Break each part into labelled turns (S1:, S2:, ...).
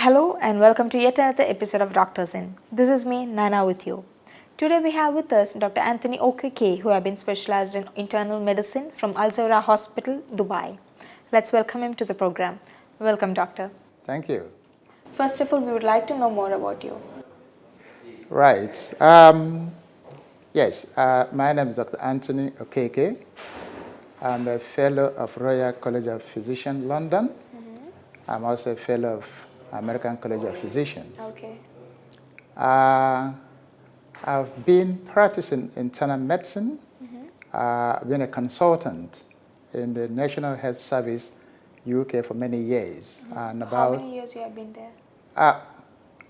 S1: Hello and welcome to yet another episode of Doctors In. This is me, Nana, with you. Today we have with us Dr. Anthony Okeke, who have been specialized in internal medicine from Zahra Hospital, Dubai. Let's welcome him to the program. Welcome, doctor.
S2: Thank you.
S1: First of all, we would like to know more about you.
S2: Right. Yes, my name is Dr. Anthony Okeke. I'm a fellow of Royal College of Physicians, London. I'm also a fellow of American College of Physicians.
S1: Okay.
S2: I've been practicing internal medicine. I've been a consultant in the National Health Service, UK, for many years. And
S1: How many years you have been there?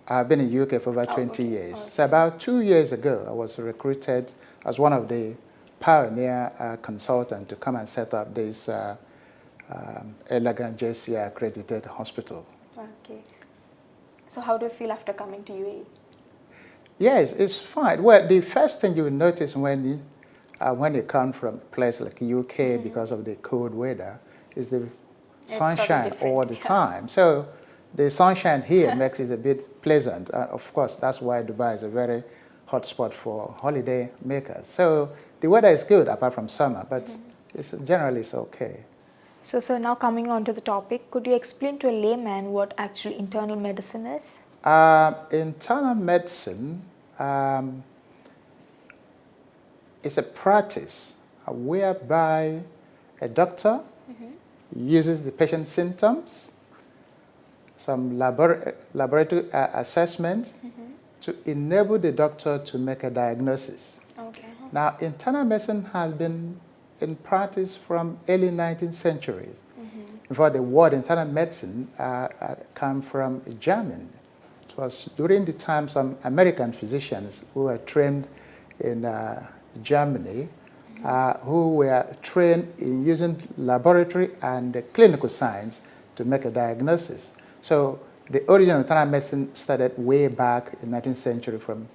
S2: I've been in UK for over 20 years.
S1: Okay.
S2: So about 2 years ago, I was recruited as one of the pioneer consultants to come and set up this elegant JCI accredited hospital.
S1: Okay. So how do you feel after coming to UAE?
S2: Yes, it's fine. Well, the first thing you will notice when you come from a place like UK because of the cold weather is the sunshine all the time. So the sunshine here makes it a bit pleasant. Of course, that's why Dubai is a very hot spot for holiday makers. So the weather is good apart from summer, but generally it's okay.
S1: So, sir, now coming on to the topic, could you explain to a layman what actually internal medicine is?
S2: Internal medicine is a practice whereby a doctor uses the patient's symptoms, some laboratory assessments to enable the doctor to make a diagnosis.
S1: Okay.
S2: Now, internal medicine has been in practice from early 19th century. In fact, the word internal medicine came from German. It was during the time some American physicians who were trained in Germany, who were trained in using laboratory and clinical science to make a diagnosis. So the origin of internal medicine started way back in 19th century from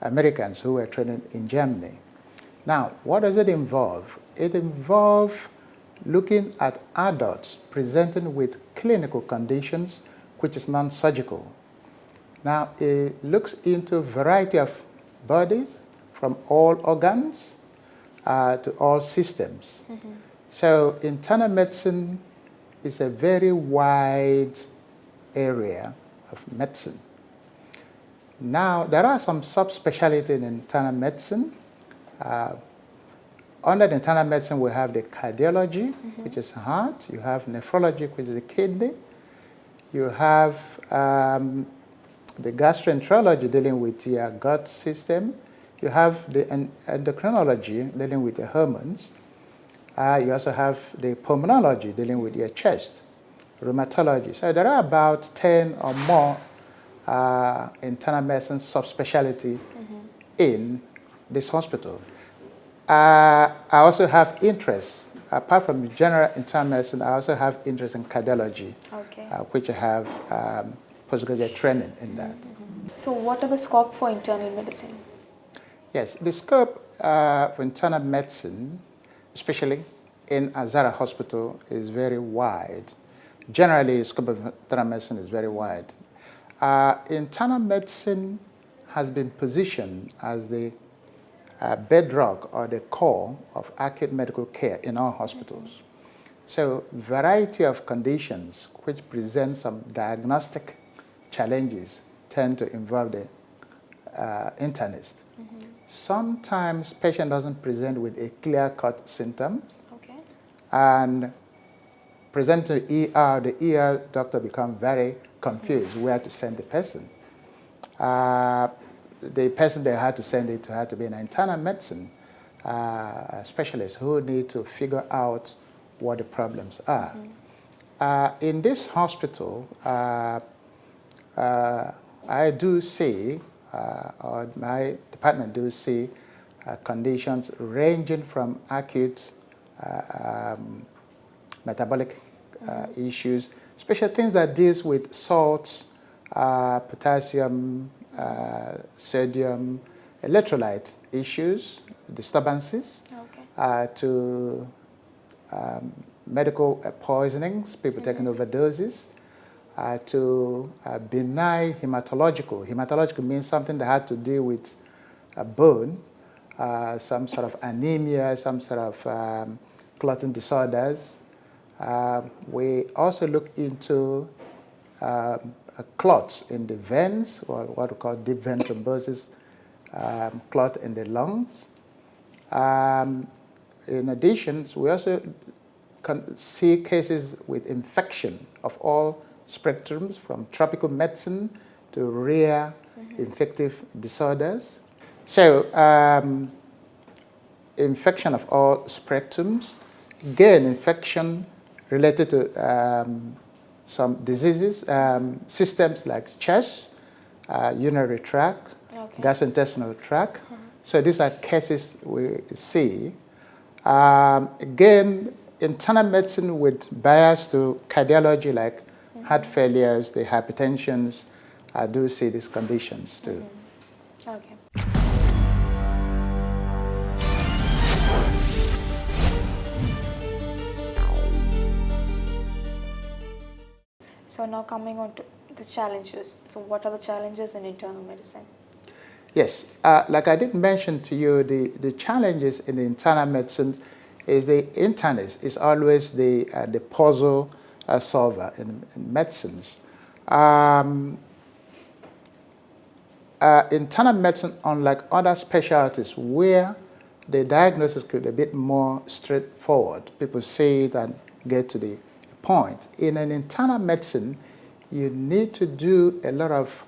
S2: Americans who were trained in Germany. Now, what does it involve? It involves looking at adults presenting with clinical conditions which is non-surgical. Now, it looks into a variety of bodies from all organs to all systems. So internal medicine is a very wide area of medicine. Now, there are some subspecialties in internal medicine. Under the internal medicine, we have the cardiology, which is heart. You have nephrology, which is the kidney. You have the gastroenterology dealing with your gut system. You have the endocrinology dealing with your hormones. You also have the pulmonology dealing with your chest, rheumatology. So there are about 10 or more internal medicine subspecialty in this hospital. I also have interest, apart from general internal medicine, I also have interest in cardiology, which I have postgraduate training in that.
S1: So what are the scope for internal medicine?
S2: Yes, the scope for internal medicine, especially in Zahra Hospital, is very wide. Generally, the scope of internal medicine is very wide. Internal medicine has been positioned as the bedrock or the core of acute medical care in our hospitals. So, variety of conditions which present some diagnostic challenges tend to involve the internist. Sometimes patient doesn't present with a clear-cut symptoms, and present to ER, the ER doctor becomes very confused where to send the person. The person they had to send it to had to be an internal medicine specialist who need to figure out what the problems are. In this hospital, I do see, or my department do see, conditions ranging from acute metabolic issues, especially things that deals with salts, potassium, sodium, electrolyte issues, disturbances, to medical poisonings, people taking overdoses, to benign hematological. Hematological means something that had to do with bone, some sort of anemia, some sort of clotting disorders. We also look into clots in the veins, or what we call deep vein thrombosis, clot in the lungs. In addition, we also can see cases with infection of all spectrums, from tropical medicine to rare infective disorders. So, infection of all spectrums, again, infection related to some diseases, systems like chest, urinary tract, gastrointestinal tract. So these are cases we see. Again, internal medicine with bias to cardiology, like heart failures, the hypertensions, I do see these conditions too.
S1: Okay. So now coming on to the challenges. So what are the challenges in internal medicine?
S2: Yes, like I did mention to you, the challenges in the internal medicine is the internist is always the puzzle solver in medicines. Internal medicine, unlike other specialties where the diagnosis could be a bit more straightforward, people say it and get to the point. In an internal medicine, you need to do a lot of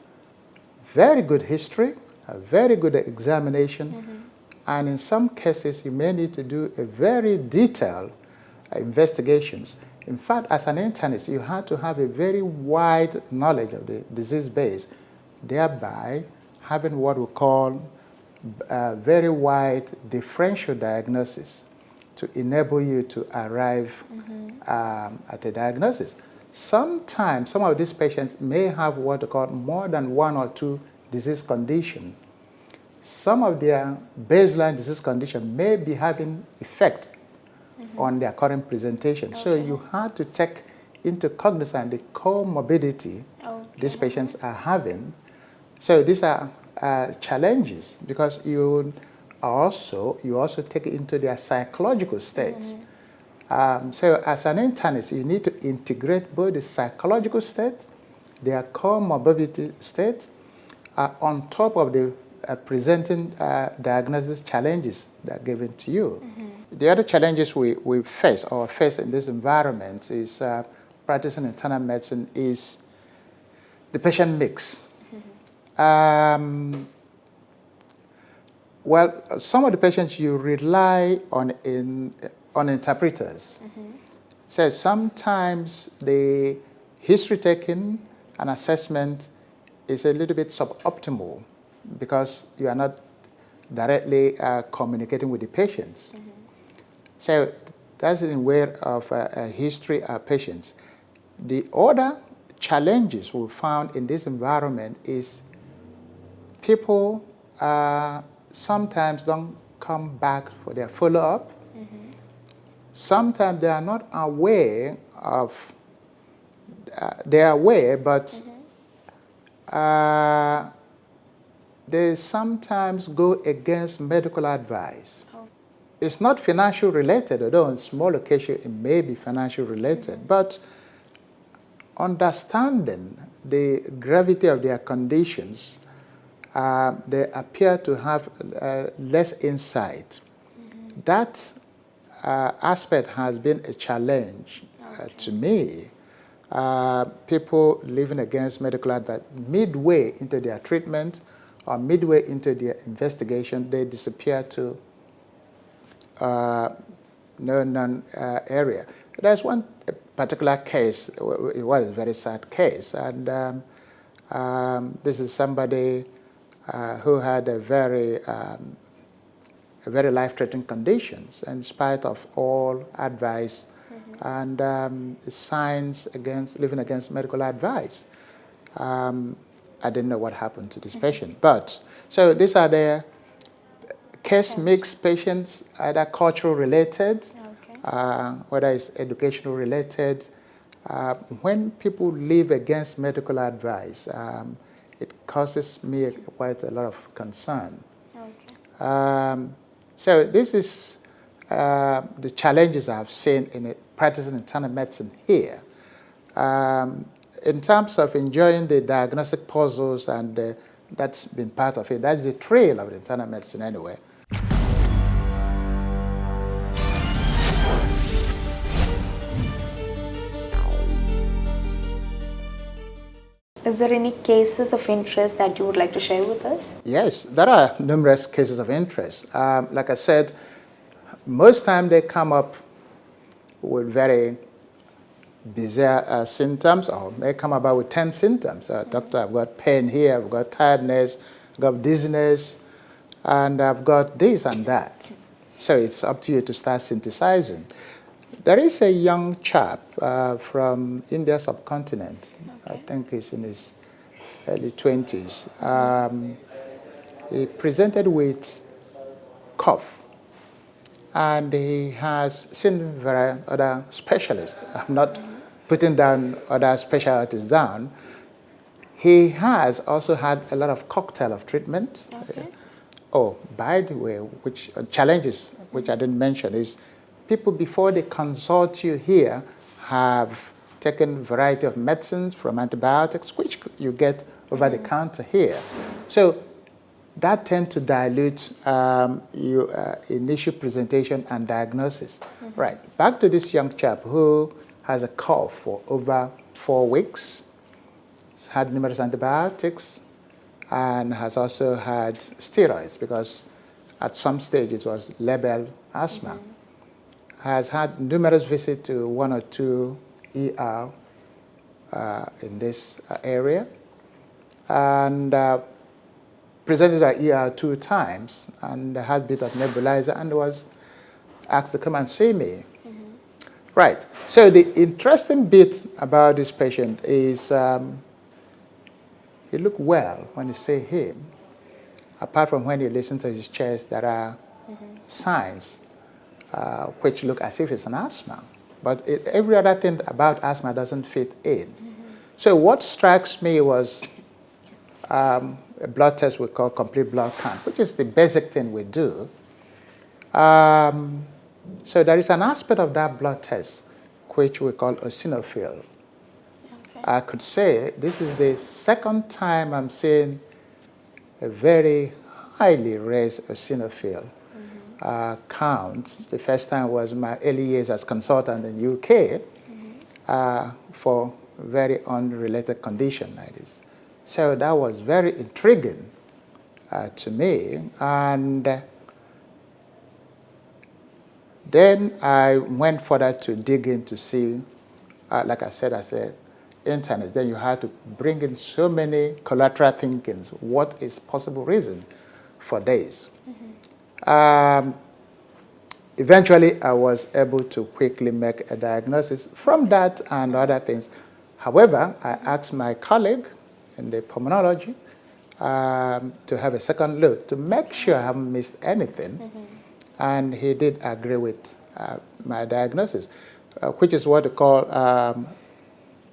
S2: very good history, a very good examination, and in some cases you may need to do a very detailed investigations. In fact, as an internist, you have to have a very wide knowledge of the disease base, thereby having what we call very wide differential diagnosis to enable you to arrive at a diagnosis. Sometimes some of these patients may have what we call more than one or two disease conditions. Some of their baseline disease condition may be having effect on their current presentation. So you have to take into cognizance the comorbidity these patients are having. So these are challenges because you also take into their psychological states. So as an internist, you need to integrate both the psychological state, their comorbidity state, on top of the presenting diagnosis challenges that are given to you. The other challenges we face in this environment is practicing internal medicine is the patient mix. Well, some of the patients you rely on interpreters. So sometimes the history taking and assessment is a little bit suboptimal because you are not directly communicating with the patients. So that's in way of history of patients. The other challenges we found in this environment is people sometimes don't come back for their follow-up. Sometimes they are not aware of, they are aware, but they sometimes go against medical advice. It's not financial related, although in small occasion it may be financial related, but understanding the gravity of their conditions, they appear to have less insight. That aspect has been a challenge to me. People living against medical advice midway into their treatment or midway into their investigation, they disappear to no area. There's one particular case, it was a very sad case, and this is somebody who had a very life-threatening conditions in spite of all advice and signs against living against medical advice. I didn't know what happened to this patient, but so these are the case mix patients, either cultural related, whether it's educational related, When people live against medical advice, it causes me quite a lot of concern.
S1: Okay.
S2: So this is the challenges I've seen in practicing internal medicine here. In terms of enjoying the diagnostic puzzles, and that's been part of it. That's the trail of the internal medicine anyway.
S1: Is there any cases of interest that you would like to share with us?
S2: Yes, there are numerous cases of interest. Like I said, most time they come up with very bizarre symptoms, or may come about with 10 symptoms. Doctor, I've got pain here, I've got tiredness, I've got dizziness, and I've got this and that. So it's up to you to start synthesizing. There is a young chap from India subcontinent. Okay. I think he's in his early 20s. He presented with cough, and he has seen various other specialists. I'm not putting down other specialties down. He has also had a lot of cocktail of treatment.
S1: Okay.
S2: Oh, by the way, which challenges which I didn't mention is people before they consult you here have taken a variety of medicines from antibiotics, which you get over the counter here. So that tends to dilute your initial presentation and diagnosis. Right, back to this young chap who has a cough for over 4 weeks, has had numerous antibiotics, and has also had steroids because at some stage it was labeled asthma. Has had numerous visits to 1 or 2 ER in this area, and presented at ER 2 times, and had a bit of nebulizer, and was asked to come and see me. Right, so the interesting bit about this patient is he looked well when you see him. Apart from when you listen to his chest, there are signs which look as if it's an asthma. But every other thing about asthma doesn't fit in. So what strikes me was a blood test we call complete blood count, which is the basic thing we do. So there is an aspect of that blood test which we call eosinophil. Okay. I could say this is the second time I'm seeing a very highly raised eosinophil count. The first time was my early years as consultant in the UK for very unrelated condition like this. So that was very intriguing to me. And then I went further to dig in to see, like I said, internet. Then you had to bring in so many collateral thinkings. What is possible reason for this? Eventually, I was able to quickly make a diagnosis from that and other things. However, I asked my colleague in the pulmonology to have a second look to make sure I haven't missed anything. And he did agree with my diagnosis, which is what they call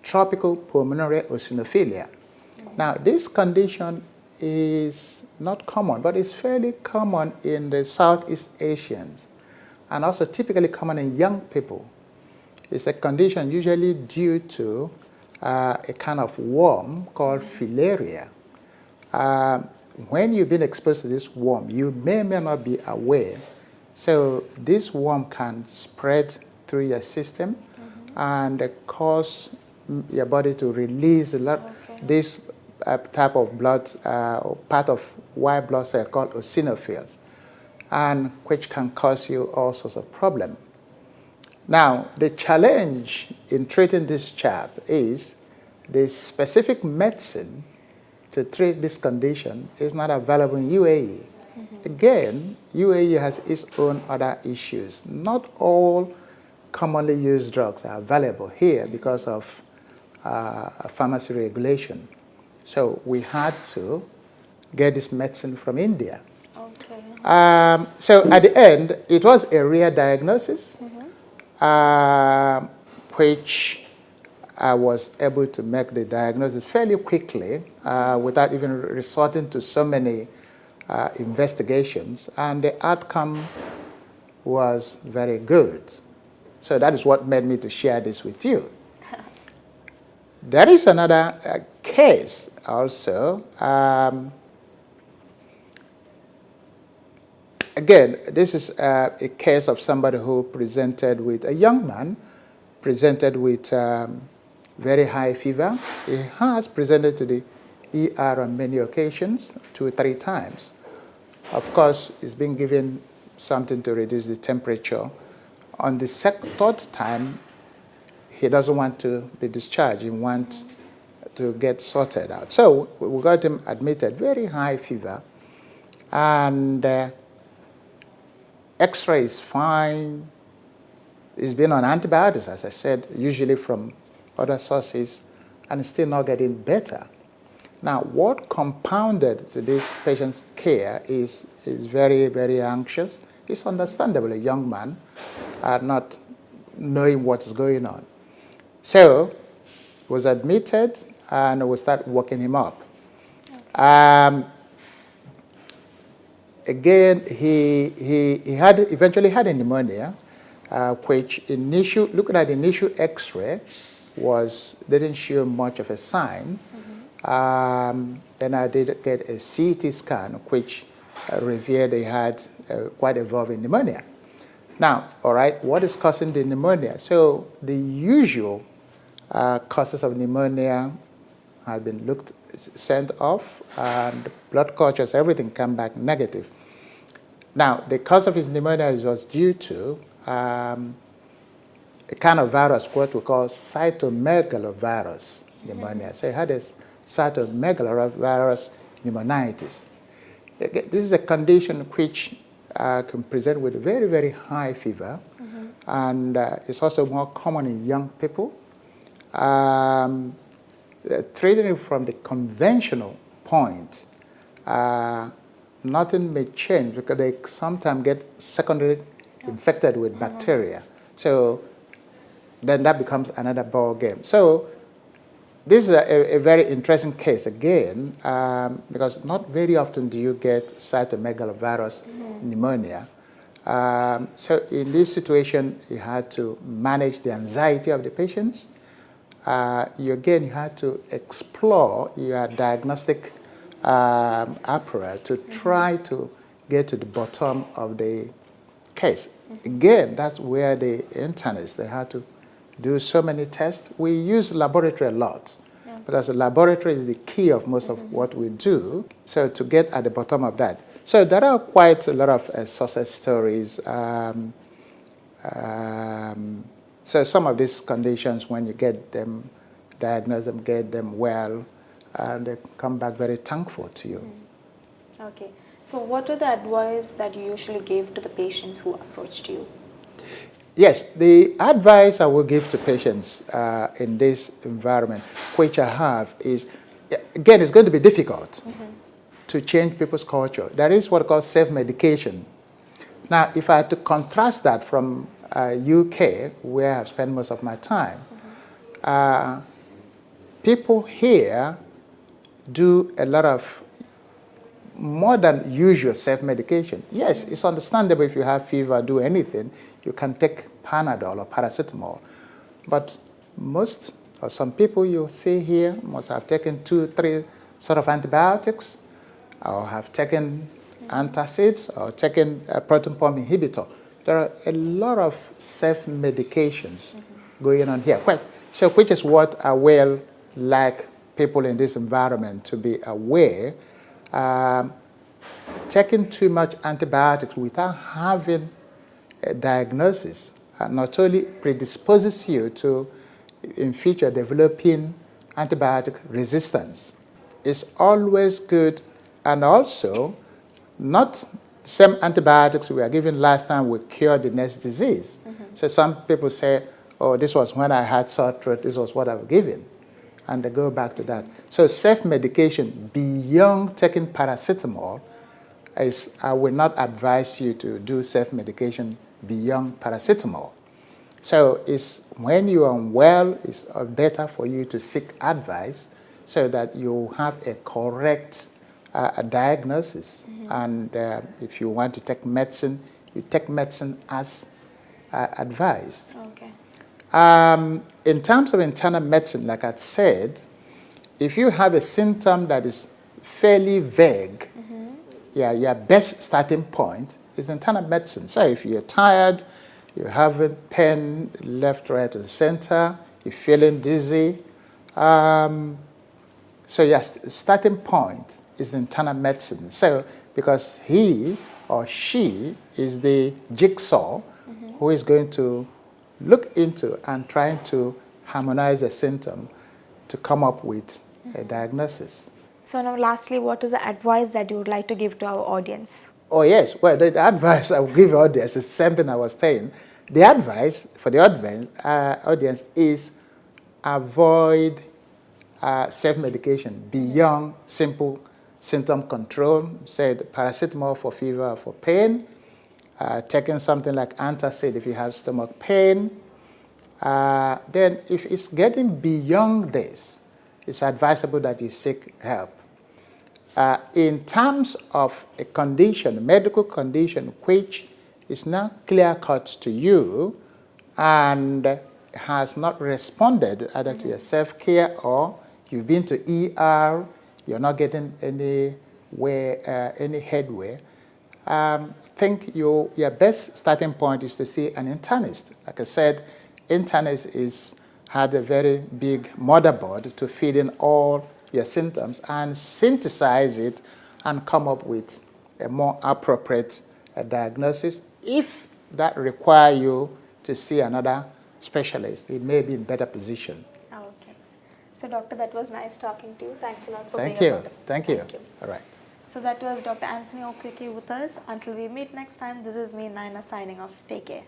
S2: tropical pulmonary eosinophilia. Now, this condition is not common, but it's fairly common in the Southeast Asians, and also typically common in young people. It's a condition usually due to a kind of worm called filaria. When you've been exposed to this worm, you may or may not be aware. So this worm can spread through your system and cause your body to release this type of blood, part of white blood cell called eosinophil, and which can cause you all sorts of problems. Now, the challenge in treating this chap is the specific medicine to treat this condition is not available in UAE. Again, UAE has its own other issues. Not all commonly used drugs are available here because of pharmacy regulation. So we had to get this medicine from India. Okay. So at the end, it was a rare diagnosis, which I was able to make the diagnosis fairly quickly without even resorting to so many investigations, and the outcome was very good. So that is what made me to share this with you. There is another case also. Again, this is a case of somebody who presented with a young man, presented with very high fever. He has presented to the ER on many occasions, 2 or 3 times. Of course, he's been given something to reduce the temperature. On the third time, he doesn't want to be discharged. He wants to get sorted out. So we got him admitted, very high fever, and X-ray is fine. He's been on antibiotics, as I said, usually from other sources, and still not getting better. Now, what compounded to this patient's care is very, very anxious. It's understandable, a young man, not knowing what is going on. So, he was admitted, and we started working him up. Again, he had eventually had a pneumonia, which looking at the initial X-ray, didn't show much of a sign. Then I did get a CT scan, which revealed they had quite evolving pneumonia. Now, all right, what is causing the pneumonia? So the usual causes of pneumonia have been sent off, and blood cultures, everything come back negative. Now, the cause of his pneumonia was due to a kind of virus, what we call cytomegalovirus pneumonia. So he had a cytomegalovirus pneumonitis. This is a condition which can present with very, very high fever, and it's also more common in young people. Treating it from the conventional point, nothing may change because they sometimes get secondary infected with bacteria. So then that becomes another ball game. So this is a very interesting case again, because not very often do you get cytomegalovirus pneumonia. So in this situation, you had to manage the anxiety of the patients. You had to explore your diagnostic apparatus to try to get to the bottom of the case. Again, that's where the internists, they had to do so many tests. We use laboratory a lot because the laboratory is the key of most of what we do, so to get at the bottom of that. So there are quite a lot of success stories. So some of these conditions, when you get them diagnosed and get them well, they come back very thankful to you.
S1: Okay. So what were the advice that you usually gave to the patients who approached you?
S2: Yes, the advice I will give to patients in this environment, which I have, is, again, it's going to be difficult to change people's culture. There is what I call self-medication. Now, if I had to contrast that from UK, where I've spent most of my time, people here do a lot of more than usual self-medication. Yes, it's understandable if you have fever, do anything, you can take Panadol or paracetamol. But most or some people you see here must have taken 2, 3 sort of antibiotics, or have taken antacids, or taken a proton pump inhibitor. There are a lot of self-medications going on here. So which is what I will like people in this environment to be aware. Taking too much antibiotics without having a diagnosis not only predisposes you to, in future, developing antibiotic resistance. It's always good, and also not the same antibiotics we were given last time will cure the next disease. So some people say, oh, this was when I had sore throat, this was what I was given. And they go back to that. So self-medication beyond taking paracetamol, I will not advise you to do self-medication beyond paracetamol. So it's when you are unwell, it's better for you to seek advice so that you have a correct diagnosis. And if you want to take medicine, you take medicine as advised.
S1: Okay.
S2: In terms of internal medicine, like I said, if you have a symptom that is fairly vague, yeah, your best starting point is internal medicine. So if you're tired, you're having pain left, right, and center, you're feeling dizzy, so your starting point is internal medicine. So because he or she is the jigsaw who is going to look into and trying to harmonize the symptom to come up with a diagnosis.
S1: So now lastly, what is the advice that you would like to give to our audience?
S2: Oh yes, well the advice I will give your audience is the same thing I was saying. The advice for the audience is avoid self-medication beyond simple symptom control, said paracetamol for fever or for pain, taking something like antacid if you have stomach pain. Then if it's getting beyond this, it's advisable that you seek help. In terms of a condition, a medical condition, which is not clear-cut to you and has not responded either to your self-care or you've been to ER, you're not getting any headway, think your best starting point is to see an internist. Like I said, internist had a very big motherboard to feed in all your symptoms and synthesize it and come up with a more appropriate diagnosis. If that requires you to see another specialist, it may be in better position.
S1: Okay. So doctor, that was nice talking to you. Thanks a lot for
S2: Thank
S1: being
S2: you.
S1: a part of it.
S2: Thank you. All right.
S1: So that was Dr. Anthony Okeke with us. Until we meet next time, this is me, Naina, signing off. Take care.